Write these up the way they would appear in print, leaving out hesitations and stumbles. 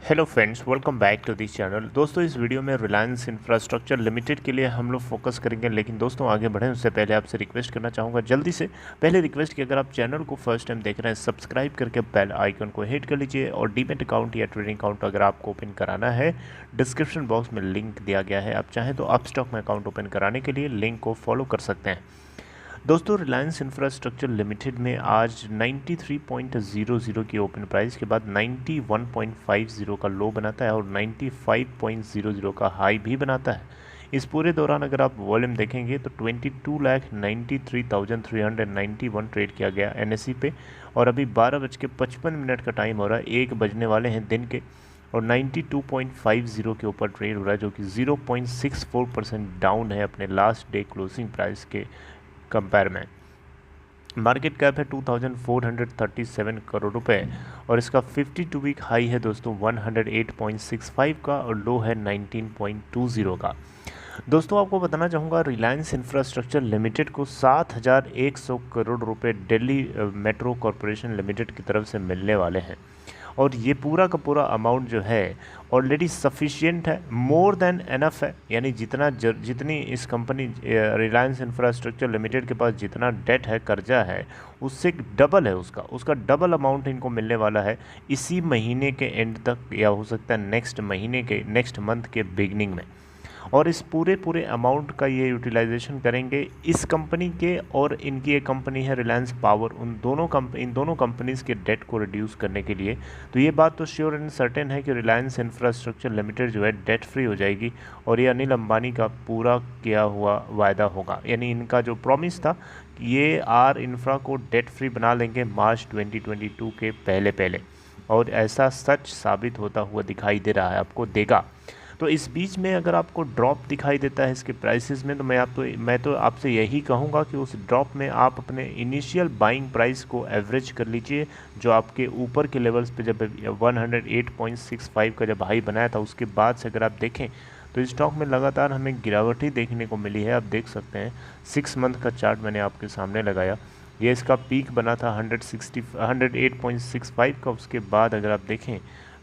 Hello friends, welcome back to this channel. दोस्तों, इस video में रिलायंस इंफ्रास्ट्रक्चर लिमिटेड के लिए हम लोग फोकस करेंगे, लेकिन दोस्तों आगे बढ़ें उससे पहले आपसे रिक्वेस्ट करना चाहूँगा जल्दी से। पहले रिक्वेस्ट कि अगर आप चैनल को फर्स्ट टाइम देख रहे हैं, सब्सक्राइब करके बेल आइकन को हिट कर लीजिए। और डीमैट अकाउंट या ट्रेडिंग अकाउंट अगर आपको ओपन कराना है, डिस्क्रिप्शन बॉक्स में लिंक दिया गया है। आप चाहें तो अपस्टॉक में अकाउंट ओपन कराने के लिए लिंक को फॉलो कर सकते हैं। दोस्तों, रिलायंस इंफ्रास्ट्रक्चर लिमिटेड में आज 93.00 की ओपन प्राइस के बाद 91.50 का लो बनाता है और 95.00 का हाई भी बनाता है। इस पूरे दौरान अगर आप वॉल्यूम देखेंगे तो 22,93,391 ट्रेड किया गया एनएसई पे। और अभी 12:55 का टाइम हो रहा है, 1 बजने वाले हैं दिन के। और 92.50 के ऊपर ट्रेड हो रहा है, जो कि 0.64% डाउन है अपने लास्ट डे क्लोजिंग प्राइस के कंपेयर में। मार्केट कैप है 2437 करोड़ रुपए और इसका 52 वीक हाई है दोस्तों 108.65 का और लो है 19.20 का। दोस्तों, आपको बताना चाहूँगा रिलायंस इंफ्रास्ट्रक्चर लिमिटेड को 7,100 करोड़ रुपए दिल्ली मेट्रो कॉरपोरेशन लिमिटेड की तरफ से मिलने वाले हैं। और ये पूरा का पूरा अमाउंट जो है ऑलरेडी सफिशिएंट है, मोर देन एनफ है। यानी जितनी इस कंपनी रिलायंस इंफ्रास्ट्रक्चर लिमिटेड के पास जितना डेट है, कर्जा है, उससे डबल है उसका डबल अमाउंट इनको मिलने वाला है इसी महीने के एंड तक, या हो सकता है नेक्स्ट मंथ के बिगनिंग में। और इस पूरे अमाउंट का ये यूटिलाइजेशन करेंगे इस कंपनी के, और इनकी एक कंपनी है रिलायंस पावर, इन दोनों कंपनीज़ के डेट को रिड्यूस करने के लिए। तो ये बात तो श्योर एंड सर्टेन है कि रिलायंस इंफ्रास्ट्रक्चर लिमिटेड जो है डेट फ्री हो जाएगी। और ये अनिल अंबानी का पूरा किया हुआ वायदा होगा, यानी इनका जो प्रॉमिस था कि ये आर इंफ्रा को डेट फ्री बना लेंगे मार्च 2022 के पहले, और ऐसा सच साबित होता हुआ दिखाई दे रहा है, आपको देगा। तो इस बीच में अगर आपको ड्रॉप दिखाई देता है इसके प्राइसेस में, तो मैं तो आपसे यही कहूँगा कि उस ड्रॉप में आप अपने इनिशियल बाइंग प्राइस को एवरेज कर लीजिए, जो आपके ऊपर के लेवल्स पे जब 108.65 का जब हाई बनाया था, उसके बाद से अगर आप देखें तो स्टॉक में लगातार हमें गिरावट ही देखने को मिली है। आप देख सकते हैं 6 मंथ का चार्ट मैंने आपके सामने लगाया, ये इसका पीक बना था 108.65 का। उसके बाद अगर आप देखें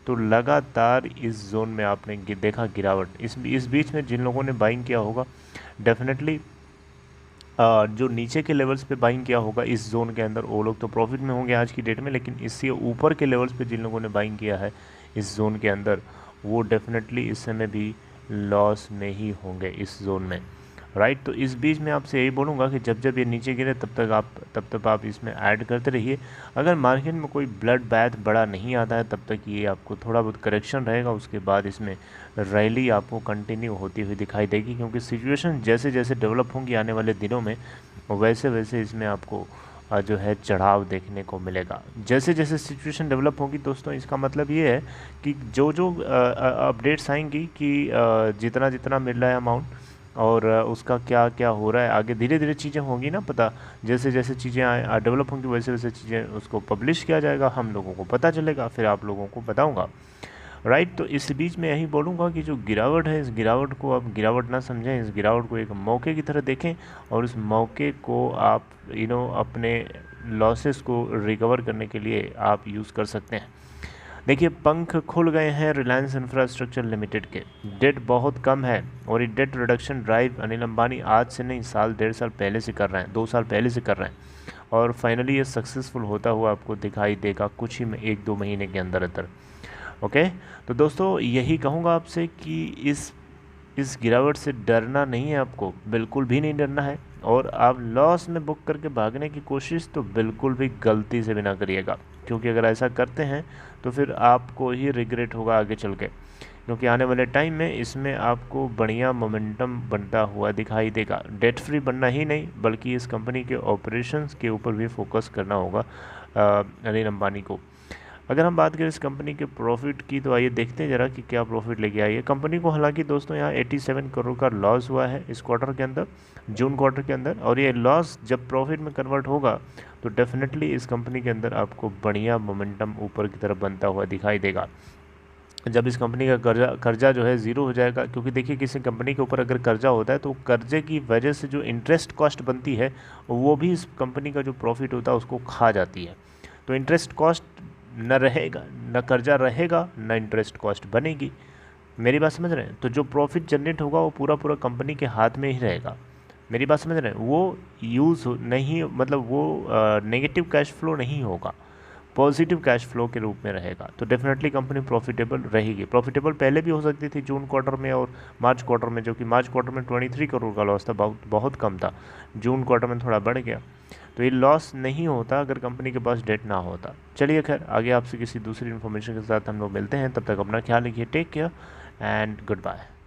तो लगातार इस जोन में आपने देखा गिरावट। इस बीच में जिन लोगों ने बाइंग किया होगा, डेफिनेटली जो नीचे के लेवल्स पे बाइंग किया होगा इस जोन के अंदर, वो लोग तो प्रॉफिट में होंगे आज की डेट में। लेकिन इससे ऊपर के लेवल्स पे जिन लोगों ने बाइंग किया है इस जोन के अंदर, वो डेफिनेटली इस समय भी लॉस में ही होंगे इस जोन में, राइट। तो इस बीच में आपसे यही बोलूँगा कि जब जब ये नीचे गिरे तब तक आप इसमें ऐड करते रहिए। अगर मार्केट में कोई ब्लड बैथ बड़ा नहीं आता है, तब तक ये आपको थोड़ा बहुत करेक्शन रहेगा। उसके बाद इसमें रैली आपको कंटिन्यू होती हुई दिखाई देगी, क्योंकि सिचुएशन जैसे जैसे डेवलप होंगी आने वाले दिनों में, वैसे वैसे इसमें आपको जो है चढ़ाव देखने को मिलेगा। जैसे जैसे सिचुएशन डेवलप होगी दोस्तों, इसका मतलब ये है कि जो अपडेट्स आएंगी कि जितना जितना मिल रहा है अमाउंट, और उसका क्या क्या हो रहा है आगे, धीरे धीरे चीज़ें होंगी ना पता। जैसे जैसे चीज़ें डेवलप होंगी वैसे वैसे चीज़ें उसको पब्लिश किया जाएगा, हम लोगों को पता चलेगा, फिर आप लोगों को बताऊंगा, राइट। तो इस बीच में यही बोलूँगा कि जो गिरावट है, इस गिरावट को आप गिरावट ना समझें, इस गिरावट को एक मौके की तरह देखें, और उस मौके को आप अपने लॉसेस को रिकवर करने के लिए आप यूज़ कर सकते हैं। देखिए, पंख खुल गए हैं रिलायंस इंफ्रास्ट्रक्चर लिमिटेड के। डेट बहुत कम है, और ये date reduction drive Anil Ambani आज से नहीं, साल 1.5 साल पहले से कर रहे हैं, 2 साल पहले से कर रहे हैं। और फाइनली ये सक्सेसफुल होता हुआ आपको दिखाई देगा कुछ ही में 1-2 महीने के अंदर अंदर। ओके, तो दोस्तों यही कहूँगा आपसे कि इस गिरावट से डरना नहीं है, आपको बिल्कुल भी नहीं डरना है। और आप लॉस में बुक करके भागने की कोशिश तो बिल्कुल भी गलती से भी ना करिएगा, क्योंकि अगर ऐसा करते हैं तो फिर आपको ही रिग्रेट होगा आगे चल के, क्योंकि आने वाले टाइम में इसमें आपको बढ़िया मोमेंटम बनता हुआ दिखाई देगा। डेट फ्री बनना ही नहीं, बल्कि इस कंपनी के ऑपरेशंस के ऊपर भी फोकस करना होगा अनिल अंबानी को। अगर हम बात करें इस कंपनी के प्रॉफिट की, तो आइए देखते हैं ज़रा कि क्या प्रॉफिट लेके आई है कंपनी को। हालांकि दोस्तों यहाँ 87 करोड़ का लॉस हुआ है इस क्वार्टर के अंदर, जून क्वार्टर के अंदर। और ये लॉस जब प्रॉफिट में कन्वर्ट होगा तो डेफिनेटली इस कंपनी के अंदर आपको बढ़िया मोमेंटम ऊपर की तरफ बनता हुआ दिखाई देगा। जब इस कंपनी का कर्जा जो है ज़ीरो हो जाएगा, क्योंकि देखिए किसी कंपनी के ऊपर अगर कर्जा होता है तो कर्जे की वजह से जो इंटरेस्ट कॉस्ट बनती है, वो भी इस कंपनी का जो प्रॉफिट होता है उसको खा जाती है। तो इंटरेस्ट कॉस्ट ना कर्जा रहेगा ना इंटरेस्ट कॉस्ट बनेगी। मेरी बात समझ रहे हैं? तो जो प्रॉफिट जनरेट होगा वो पूरा पूरा कंपनी के हाथ में ही रहेगा। मेरी बात समझ रहे हैं? वो यूज़ नहीं, मतलब वो नेगेटिव कैश फ्लो नहीं होगा, पॉजिटिव कैश फ्लो के रूप में रहेगा। तो डेफिनेटली कंपनी प्रॉफिटेबल रहेगी। प्रॉफिटेबल पहले भी हो सकती थी जून क्वार्टर में और मार्च क्वार्टर में, जो कि मार्च क्वार्टर में 23 करोड़ का लॉस था, बहुत कम था। जून क्वार्टर में थोड़ा बढ़ गया। तो ये लॉस नहीं होता अगर कंपनी के पास डेट ना होता। चलिए खैर, आगे आपसे किसी दूसरी इन्फॉर्मेशन के साथ हम लोग मिलते हैं। तब तक अपना ख्याल रखिए। Take care and good bye.